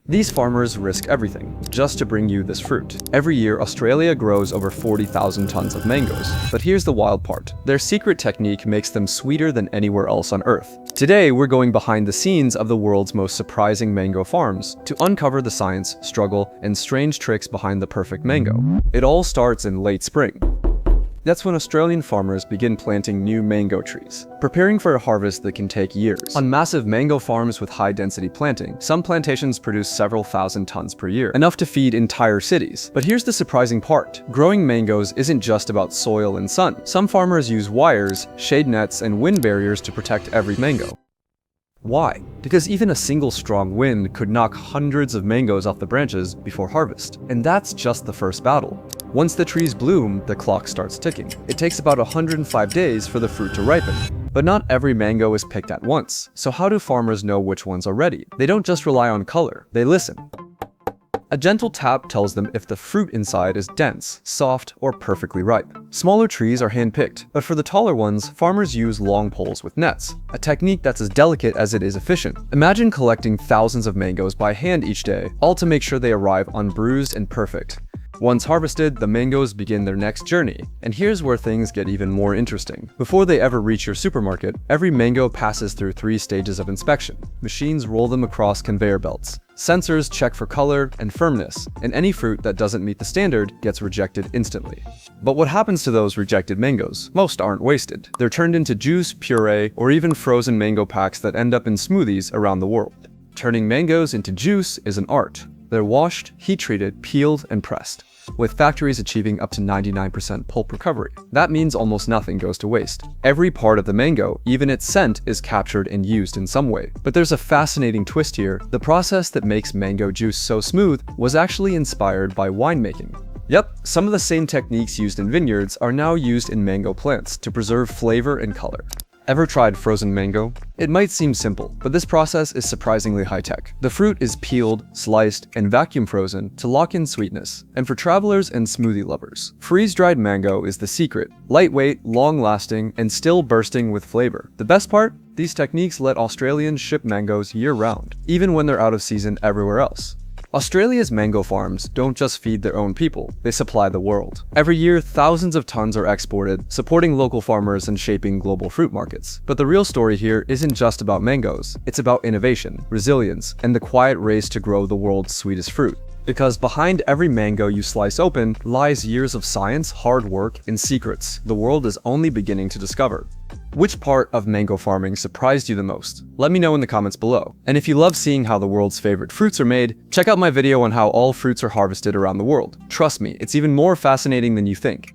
These farmers risk everything just to bring you this fruit. Every year, Australia grows over 40,000 tons of mangoes. But here's the wild part. Their secret technique makes them sweeter than anywhere else on Earth. Today, we're going behind the scenes of the world's most surprising mango farms to uncover the science, struggle, and strange tricks behind the perfect mango. It all starts in late spring. That's when Australian farmers begin planting new mango trees, preparing for a harvest that can take years. On massive mango farms with high-density planting, some plantations produce several thousand tons per year, enough to feed entire cities. But here's the surprising part. Growing mangoes isn't just about soil and sun. Some farmers use wires, shade nets, and wind barriers to protect every mango. Why? Because even a single strong wind could knock hundreds of mangoes off the branches before harvest. And that's just the first battle. Once the trees bloom, the clock starts ticking. It takes about 105 days for the fruit to ripen. But not every mango is picked at once. So how do farmers know which ones are ready? They don't just rely on color, they listen. A gentle tap tells them if the fruit inside is dense, soft, or perfectly ripe. Smaller trees are hand-picked, but for the taller ones, farmers use long poles with nets, a technique that's as delicate as it is efficient. Imagine collecting thousands of mangoes by hand each day, all to make sure they arrive unbruised and perfect. Once harvested, the mangoes begin their next journey, and here's where things get even more interesting. Before they ever reach your supermarket, every mango passes through 3 stages of inspection. Machines roll them across conveyor belts. Sensors check for color and firmness, and any fruit that doesn't meet the standard gets rejected instantly. But what happens to those rejected mangoes? Most aren't wasted. They're turned into juice, puree, or even frozen mango packs that end up in smoothies around the world. Turning mangoes into juice is an art. They're washed, heat-treated, peeled, and pressed, with factories achieving up to 99% pulp recovery. That means almost nothing goes to waste. Every part of the mango, even its scent, is captured and used in some way. But there's a fascinating twist here. The process that makes mango juice so smooth was actually inspired by winemaking. Yep, some of the same techniques used in vineyards are now used in mango plants to preserve flavor and color. Ever tried frozen mango? It might seem simple, but this process is surprisingly high-tech. The fruit is peeled, sliced, and vacuum frozen to lock in sweetness. And for travelers and smoothie lovers, freeze-dried mango is the secret. Lightweight, long-lasting, and still bursting with flavor. The best part? These techniques let Australians ship mangoes year-round, even when they're out of season everywhere else. Australia's mango farms don't just feed their own people, they supply the world. Every year, thousands of tons are exported, supporting local farmers and shaping global fruit markets. But the real story here isn't just about mangoes, it's about innovation, resilience, and the quiet race to grow the world's sweetest fruit. Because behind every mango you slice open lies years of science, hard work, and secrets the world is only beginning to discover. Which part of mango farming surprised you the most? Let me know in the comments below. And if you love seeing how the world's favorite fruits are made, check out my video on how all fruits are harvested around the world. Trust me, it's even more fascinating than you think.